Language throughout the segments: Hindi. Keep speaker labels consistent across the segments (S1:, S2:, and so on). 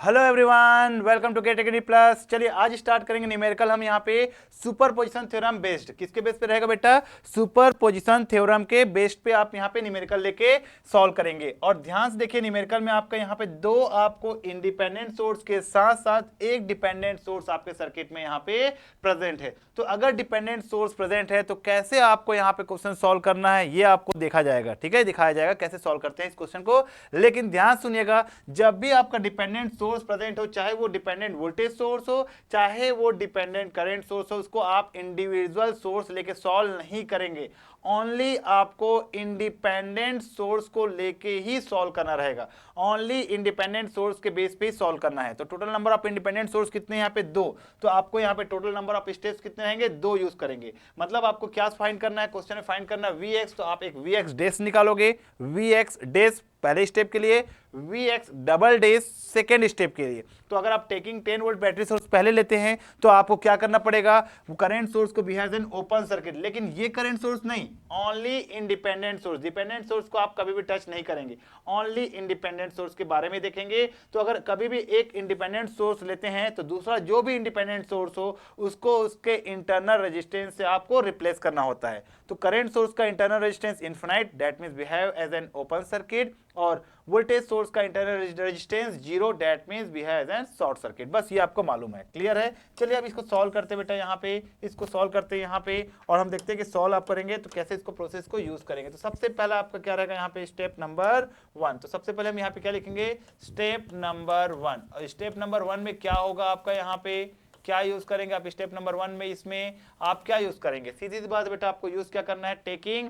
S1: Hello everyone, welcome to category plus. चलिए आज स्टार्ट करेंगे न्यूमेरिकल। हम यहाँ पे सुपर पोजिशन थ्योरम बेस्ड, किसके बेस पे रहेगा बेटा? सुपर पोजिशन थ्योरम के बेस्ड पे आप यहाँ पे न्यूमेरिकल लेके सॉल्व करेंगे। और ध्यान से देखिए, न्यूमेरिकल में आपका यहाँ पे दो आपको इंडिपेंडेंट सोर्स के साथ साथ एक डिपेंडेंट सोर्स आपके सर्किट में यहाँ पे प्रेजेंट है। तो अगर डिपेंडेंट सोर्स प्रेजेंट है तो कैसे आपको यहाँ पे क्वेश्चन सॉल्व करना है ये आपको देखा जाएगा, ठीक है, दिखाया जाएगा कैसे सॉल्व करते हैं इस क्वेश्चन को। लेकिन ध्यान सुनिएगा, जब भी आपका डिपेंडेंट सोर्स प्रेजेंट हो, चाहे वो डिपेंडेंट वोल्टेज सोर्स हो, चाहे वो डिपेंडेंट करंट सोर्स हो, उसको आप इंडिविजुअल सोर्स लेके सॉल्व नहीं करेंगे। ओनली आपको इंडिपेंडेंट सोर्स को लेके ही सॉल्व करना रहेगा। ओनली इंडिपेंडेंट सोर्स के बेस पे ही सॉल्व करना है। तो total number of independent source कितने यहाँ पे? दो। तो आपको यहाँ पे टोटल नंबर ऑफ स्टेप्स कितने रहेंगे? दो यूज करेंगे। मतलब आपको क्या फाइंड करना है? क्वेश्चन में फाइंड करना वी एक्स, तो आप एक वी एक्स डेस निकालोगे, वी एक्स डेस पहले स्टेप के लिए, V X double dash second step के लिए। तो अगर आप टेकिंग 10 वोल्ट बैटरी सोर्स पहले लेते हैं तो आपको क्या करना पड़ेगा? वो करंट सोर्स को बिहेव एन ओपन सर्किट। लेकिन ये करंट सोर्स नहीं, only independent source. Dependent source को आप कभी भी टच नहीं करेंगे, ओनली इंडिपेंडेंट सोर्स के बारे में देखेंगे। तो अगर कभी भी एक इंडिपेंडेंट सोर्स लेते हैं तो दूसरा जो भी इंडिपेंडेंट सोर्स हो उसको उसके इंटरनल रेजिस्टेंस से आपको रिप्लेस करना होता है। तो करंट सोर्स का internal resistance infinite, that means behave as an open circuit, और वोल्टेज सोर्स का internal resistance zero, that means behave as an short circuit. बस ये आपको मालूम है, क्लियर है? चलिए अब इसको सॉल्व करते हैं बेटा। यहाँ पे इसको सॉल्व करते हैं यहाँ पे, और हम देखते हैं कि सॉल्व आप करेंगे तो कैसे इसको प्रोसेस को यूज करेंगे। तो सबसे पहला आपका क्या रहेगा यहाँ पे? Step number 1। तो सबसे पहले हम यहाँ पे क्या लिखेंगे? Step number 1। और स्टेप नंबर 1 में क्या होगा आपका? यहाँ पे क्या यूज करेंगे आप स्टेप नंबर 1 में? इसमें आप क्या यूज करेंगे? सीधी सी बात बेटा, आपको यूज क्या करना है? टेकिंग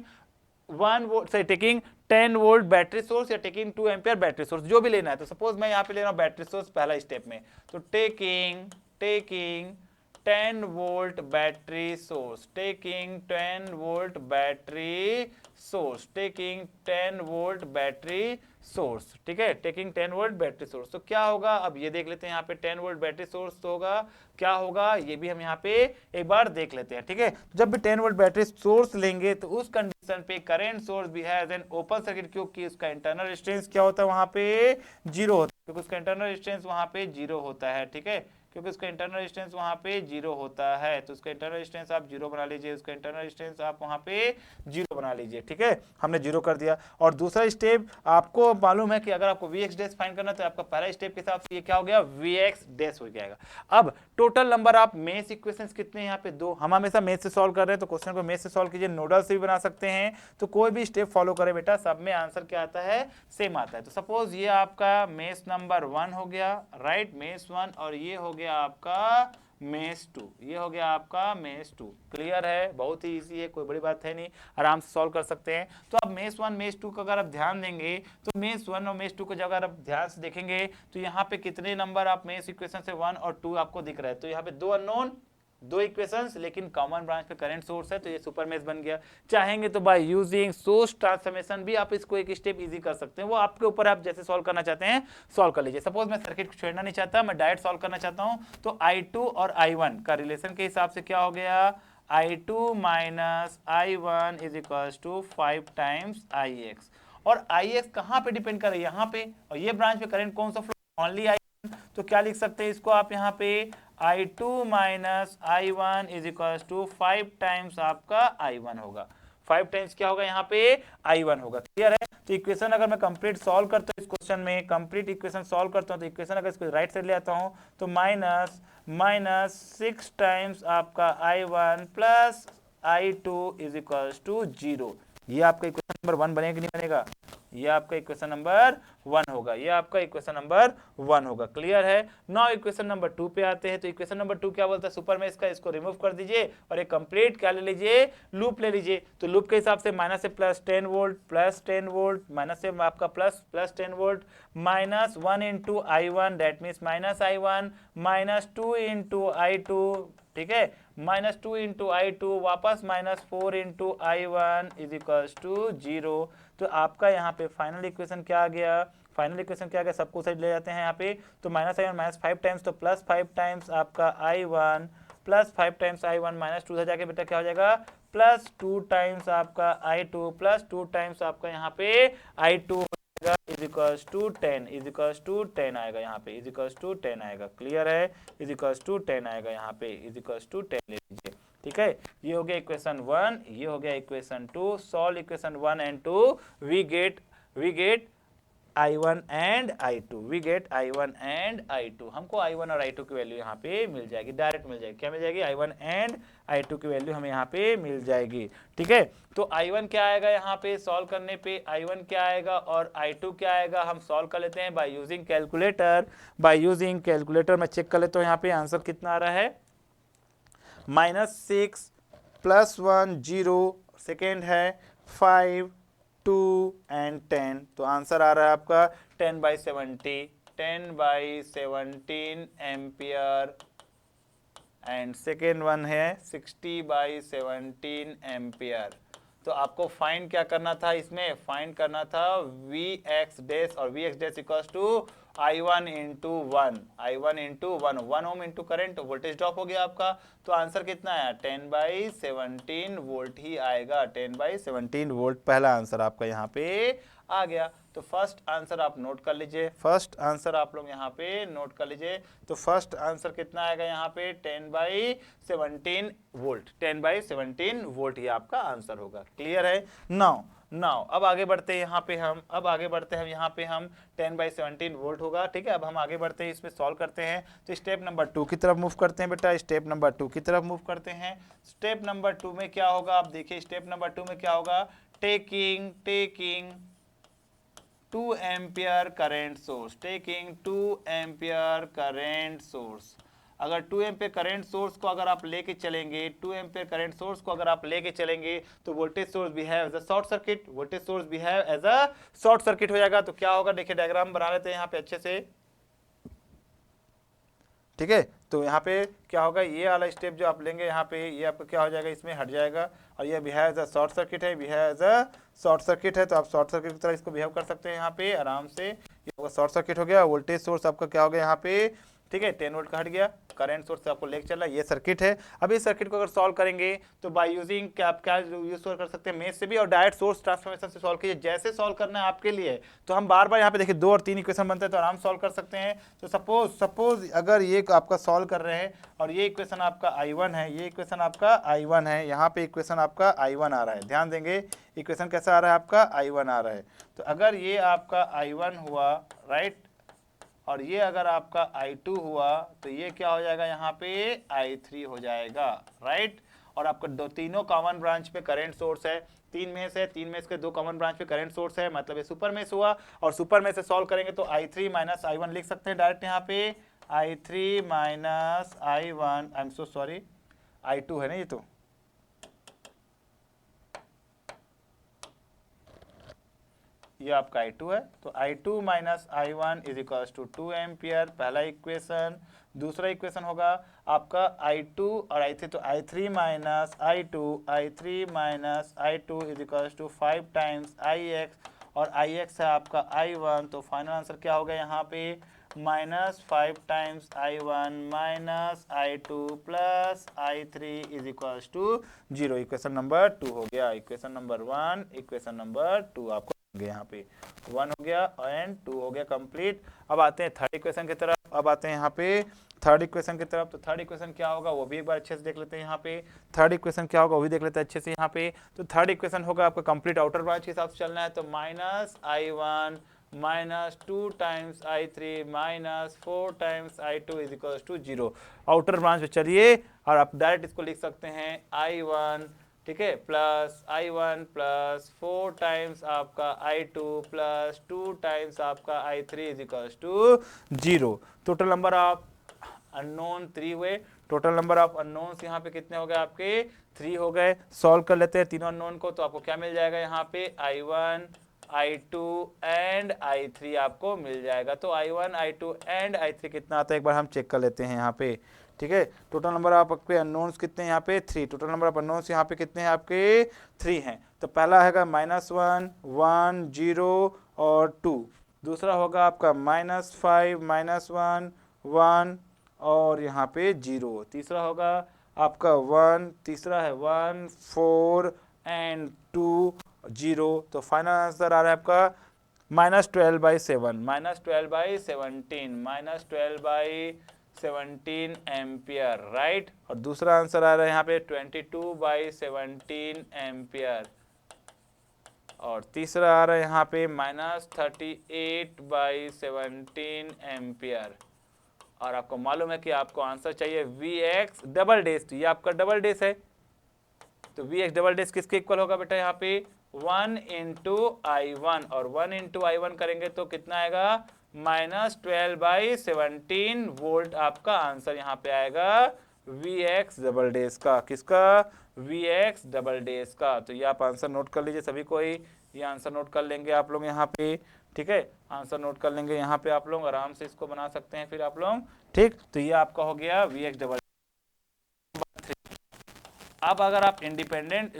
S1: 1 वोल्ट से टेकिंग 10 वोल्ट बैटरी सोर्स या टेकिंग 2 एम्पियर बैटरी सोर्स, जो भी लेना है। तो सपोज मैं यहाँ पे ले रहा हूँ बैटरी सोर्स पहला स्टेप में, तो taking 10 volt battery source, taking 10 volt battery source, taking 10 volt battery source, ठीक है, टेकिंग 10 वोल्ट बैटरी सोर्स। तो क्या होगा अब ये देख लेते हैं। यहाँ पे 10 वोल्ट बैटरी सोर्स तो होगा, क्या होगा ये भी हम यहाँ पे एक बार देख लेते हैं, ठीक है। जब भी 10 वोल्ट बैटरी सोर्स लेंगे तो उस कंडीशन पे करंट सोर्स भी है एज एन ओपन सर्किट, क्योंकि उसका इंटरनल रेजिस्टेंस क्या होता है? वहां पे जीरो होता है, क्योंकि उसका इंटरनल रेजिस्टेंस वहां पे जीरो होता है, ठीक है, क्योंकि उसका इंटरनल रेजिस्टेंस वहां पे जीरो होता है। तो उसका इंटरनल रेजिस्टेंस आप जीरो बना लीजिए, उसका इंटरनल रेजिस्टेंस आप वहां पे जीरो बना लीजिए, ठीक है, हमने जीरो कर दिया। और दूसरा स्टेप आपको मालूम है कि अगर आपको वी एक्स डैश फाइंड करना है तो आपका पहला स्टेप के हिसाब से ये क्या हो गया? वी एक्स डैश हो जाएगा। अब total number of mesh equations कितने हैं यहाँ पे? दो। हम हमेशा मेश से सॉल्व कर रहे हैं तो क्वेश्चन को मेश से सॉल्व कीजिए, नोडल से भी बना सकते हैं। तो कोई भी स्टेप फॉलो करें बेटा, सब में आंसर क्या आता है? सेम आता है। तो सपोज ये आपका मेश नंबर 1 हो गया, राइट, मेश 1, और ये हो गया आपका मेश 2, ये हो गया आपका मेश 2। क्लियर है? बहुत ही इजी है, कोई बड़ी बात है नहीं, आराम से सॉल्व कर सकते हैं। तो अब मेश 1 मेश 2 का अगर आप ध्यान देंगे तो मेश 1 और मेश 2 को जब अगर आप ध्यान से देखेंगे तो यहाँ पे कितने नंबर आप मेश इक्वेशन से 1 और 2 आपको दिख रहा है? तो यहाँ पे दो अननोन, दो इक्वेशंस, लेकिन कॉमन ब्रांच पे करंट सोर्स है, तो ये सुपर मेश बन गया। चाहेंगे तो बाय यूजिंग सोर्स ट्रांसफॉर्मेशन भी आप इसको एक स्टेप इजी कर सकते हैं, वो आपके ऊपर, आप जैसे सॉल्व करना चाहते हैं सॉल्व कर लीजिए। सपोज मैं सर्किट को छेड़ना नहीं चाहता, मैं डायरेक्ट सॉल्व करना चाहता हूं, तो I2 और I1 का रिलेशन के हिसाब से क्या हो गया? I2 minus I1 is equal to 5 times IX। और IX कहां पे डिपेंड कर रहा है? यहाँ पे। और ये ब्रांच पे करंट कौन सा फ्लो? Only I1। तो क्या लिख सकते हैं इसको आप यहाँ पे? I2 minus I1 is equal to 5 times आपका I1 होगा। 5 टाइम्स क्या होगा यहाँ पे? I1 होगा। क्लियर है? तो इक्वेशन अगर मैं कंप्लीट सॉल्व करता हूँ इस क्वेश्चन में, कंप्लीट इक्वेशन सॉल्व करता हूँ, तो इक्वेशन अगर इसको राइट साइड ले आता हूँ तो माइनस 6 टाइम्स आपका I1 plus I2 is equal to 0। ये आपका इक्वेशन नंबर 1 बनेगा कि नहीं बनेगा? ये आपका इक्वेशन नंबर 1 होगा, ये आपका इक्वेशन नंबर 1 होगा। क्लियर है? नाउ इक्वेशन नंबर 2 पे आते हैं। तो इक्वेशन नंबर 2 क्या बोलता है? सुपर मेश का, इसको रिमूव कर दीजिए और एक कंप्लीट क्या ले लीजिए? लूप ले लीजिए। तो लूप के हिसाब से माइनस से plus 10 volt, plus 10 volt, minus से आपका plus 10 volt, minus 1 into I1, that means minus I1, minus 2 into I2, ठीक है, माइनस 2 इंटू I2, वापस minus 4 into I1 is equal to 0। तो आपका यहाँ पे फाइनल इक्वेशन क्या आ गया? फाइनल इक्वेशन क्या आ गया? सबको साइड ले जाते हैं यहाँ पे। तो माइनस I1 माइनस 5 टाइम्स, तो प्लस 5 टाइम्स आपका I1, plus 5 times I1 minus 2 से जाके बेटा क्या हो जाएगा? प्लस 2 टाइम्स आपका I2, प्लस 2 टाइम्स आपका यहाँ पे I2 आएगा is equals to 10, is equals to 10 आएगा यहाँ पे, इज इक्वल्स टू 10 आएगा। क्लियर है, इज इक्वल्स टू 10 आएगा यहाँ पे, इज इक्वल्स टू 10 ले लीजिए। ठीक है, ये हो गया इक्वेशन 1, ये हो गया equation 2। Solve equation 1 and 2, we get I1 and I2, we get I1 and I2। हमको I1 और I2 की वैल्यू यहाँ पे मिल जाएगी, डायरेक्ट मिल जाएगी। क्या मिल जाएगी? I1 एंड I2 की वैल्यू हमें यहाँ पे मिल जाएगी। ठीक है, तो I1 क्या आएगा यहाँ पे सॉल्व करने पे, I1 क्या आएगा और I2 क्या आएगा, हम सॉल्व कर लेते हैं by using calculator. By using calculator मैं चेक कर लेता हूँ यहाँ पे आंसर कितना आ रहा है, -6 +1 0, सेकेंड है 5 2 एंड 10। तो आंसर आ रहा है आपका 10/17 एम्पियर एंड सेकेंड वन है 60/17 एम्पियर। तो आपको फाइंड क्या करना था, इसमें फाइंड करना था Vx डैश, और Vx dash equals to I1 into 1, I1 into 1 ohm into current, voltage drop हो गया आपका। तो आंसर कितना आया, 10/17 वोल्ट ही आएगा, 10/17 वोल्ट पहला आंसर आपका यहाँ पे आ गया। तो फर्स्ट आंसर आप नोट कर लीजिए, फर्स्ट आंसर आप लोग यहाँ पे नोट कर लीजिए। तो फर्स्ट आंसर कितना आएगा यहाँ पे, 10/17 वोल्ट, 10/17 वोल्ट ही आपका आंसर होगा। क्लियर है? नाउ अब आगे बढ़ते हैं यहाँ पे हम, अब आगे बढ़ते हैं यहाँ पे हम, 10/17 वोल्ट होगा। ठीक है, अब हम आगे बढ़ते हैं, इसमें सॉल्व करते हैं। तो स्टेप नंबर 2 की तरफ मूव करते हैं बेटा, स्टेप नंबर 2 की तरफ मूव करते हैं। स्टेप नंबर 2 में क्या होगा, आप देखिए स्टेप नंबर 2 में क्या होगा, taking 2 ampere current source, taking 2 ampere current source. अगर 2 एम्पियर करंट सोर्स को अगर आप लेके चलेंगे, 2 एम्पियर करंट सोर्स को अगर आप लेके चलेंगे तो voltage source behave as a short circuit, voltage source behave as a short circuit हो जाएगा। तो क्या होगा, देखिए डायग्राम बना लेते हैं यहाँ पे अच्छे से। ठीक है, तो यहाँ पे क्या होगा, ये वाला स्टेप जो आप लेंगे यहाँ पे, ये आपका क्या हो जाएगा, इसमें हट जाएगा। और ये behave as a short circuit है, behave as a short circuit है, तो आप शॉर्ट सर्किट की तरह इसको बिहेव कर सकते हैं यहाँ पे आराम से। ये शॉर्ट सर्किट हो गया, वोल्टेज सोर्स आपका क्या हो गया यहाँ पे, ठीक है 10 वोल्ट का हट गया, करंट सोर्स से आपको लेके चल रहा है, ये सर्किट है। अब इस सर्किट को अगर सॉल्व करेंगे तो बाय यूजिंग क्या आप क्या यूज कर सकते हैं, मेश से भी और डायरेक्ट सोर्स ट्रांसफॉर्मेशन से सॉल्व कीजिए, जैसे सॉल्व करना है आपके लिए। तो हम बार बार यहाँ पे देखिए 2 और 3 इक्वेशन बनते हैं तो आराम सॉल्व कर सकते हैं। तो सपोज अगर ये आपका सॉल्व कर रहे हैं और ये इक्वेशन आपका I1 है, ये इक्वेशन आपका I1 है, यहाँ पे इक्वेशन आपका I1 आ रहा है, ध्यान देंगे इक्वेशन कैसा आ रहा है आपका I1 आ रहा है। तो अगर ये आपका I1 हुआ, राइट, और ये अगर आपका I2 हुआ तो ये क्या हो जाएगा यहाँ पे I3 हो जाएगा, राइट। और आपका तीनों कॉमन ब्रांच पे करंट सोर्स है, 3 में से 3 में के 2 कॉमन ब्रांच पे करंट सोर्स है, मतलब ये सुपर मेश हुआ। और सुपर मेश से सॉल्व करेंगे तो I3 माइनस I1 लिख सकते हैं डायरेक्ट यहाँ पे, I3 minus I1, I am so sorry I2 है ना, ये तो ये आपका I2 है। तो I2 minus I1 is equals to 2 ampere, पहला इक्वेशन। दूसरा इक्वेशन होगा आपका I2 और I3, तो I3 minus I2 is equals to 5 times IX, और IX है आपका I1। तो फाइनल आंसर क्या होगा यहाँ पे, -5 times I1 minus I2 plus I3 is equals to 0। Equation number 2 हो गया, इक्वेशन नंबर 1, इक्वेशन नंबर 2 आपको यहाँ पे 1 हो गया एंड 2 हो गया कंप्लीट। अब आते हैं थर्ड इक्वेशन की तरफ, अब आते हैं यहाँ पे थर्ड इक्वेशन की तरफ। तो थर्ड इक्वेशन क्या होगा वो भी एक बार अच्छे से देख लेते हैं यहाँ पे, थर्ड इक्वेशन क्या होगा वो भी देख लेते हैं अच्छे से यहाँ पे। तो थर्ड इक्वेशन होगा आपका कंप्लीट आउटर ब्रांच के हिसाब से चलना है, तो -I1 minus 2 times I3 minus 4 times I2 is equal to 0। Outer branch पे चलिए और आप डायरेक्ट इसको लिख सकते हैं I1, ठीक है, प्लस I1 प्लस 4 टाइम्स आपका I2 प्लस 2 टाइम्स आपका I3 is equal to 0। Total number of unknown 3 हुए, टोटल नंबर ऑफ अननोन्स यहाँ पे कितने हो गए आपके 3 हो गए। सॉल्व कर लेते हैं तीनों अननोन को, तो आपको क्या मिल जाएगा यहाँ पे I1 I2 एंड I3 आपको मिल जाएगा। तो I1 I2 एंड I3 कितना आता है एक बार हम चेक कर लेते हैं यहाँ पे, ठीक है। टोटल नंबर ऑफ आपके अननोन्स कितने हैं यहाँ पे 3, टोटल नंबर ऑफ अननोन्स यहाँ पे कितने हैं आपके 3 हैं। तो पहला हैगा -1 1 0 और 2, दूसरा होगा आपका -5 -1 1 और यहाँ पे 0, तीसरा होगा आपका 1, तीसरा है 1 4 एंड 2 0। तो फाइनल आंसर आ रहा है आपका -12/7 -12/17 एम्पियर, राइट। और दूसरा आंसर आ रहा है यहाँ पे 22/17 एम्पियर, और तीसरा आ रहा है यहाँ पे -38/17 एम्पियर। और आपको मालूम है कि आपको आंसर चाहिए Vx डबल डेश, तो ये आपका डबल डेश है, तो Vx डबल डेश किसके इक्वल होगा बेटा यहाँ पे 1 इंटू I1, और 1 इंटू I1 करेंगे तो कितना आएगा -12/17 वोल्ट आपका आंसर यहाँ पे आएगा Vx डबल डेश का। किसका? Vx डबल डेश का। तो ये आप आंसर नोट कर लीजिए सभी कोई, ये आंसर नोट कर लेंगे आप लोग यहाँ पे, ठीक है, आंसर नोट कर लेंगे यहाँ पे आप लोग, आराम से इसको बना सकते हैं फिर आप लोग, ठीक। तो ये आपका हो गया Vx डबल। अब अगर आप इंडिपेंडेंट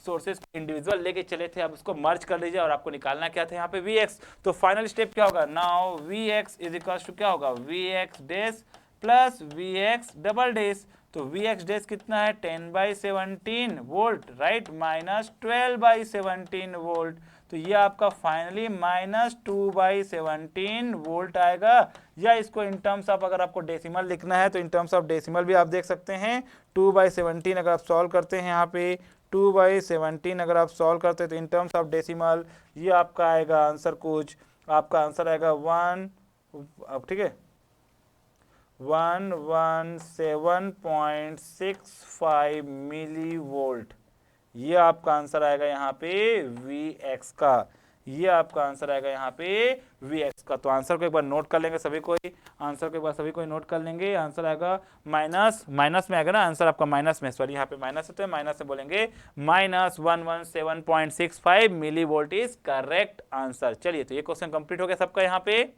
S1: सोर्सेस इंडिविजुअल लेके चले थे, अब उसको मर्ज कर लीजिए और आपको निकालना क्या था यहाँ पे Vx। तो फाइनल स्टेप क्या होगा, now Vx is equal to क्या होगा Vx dash plus Vx double dash. तो Vx डैश कितना है 10/17 वोल्ट, राइट, -12/17 वोल्ट। तो ये आपका फाइनली -2/17 वोल्ट आएगा। या इसको इन टर्म्स ऑफ अगर आपको डेसिमल लिखना है तो इन टर्म्स ऑफ डेसिमल भी आप देख सकते हैं। 2/17 अगर आप सॉल्व करते हैं यहाँ पे 2/17 अगर आप सॉल्व करते हैं तो इन टर्म्स ऑफ डेसिमल ये आपका आएगा आंसर, कुछ आपका आंसर आएगा 1, ठीक है, 117.65 मिली वोल्ट। ये आपका आंसर आएगा यहाँ पे Vx का, ये आपका आंसर आएगा यहाँ पे Vx का। तो आंसर को एक बार नोट कर लेंगे सभी कोई, आंसर को एक बार सभी कोई नोट कर लेंगे। आंसर आएगा माइनस में आएगा ना आंसर आपका, माइनस में, सॉरी यहाँ पे माइनस होते हैं, माइनस में बोलेंगे -117.65 millivolt is correct answer. चलिए, तो ये क्वेश्चन कंप्लीट हो गया सबका यहाँ पे।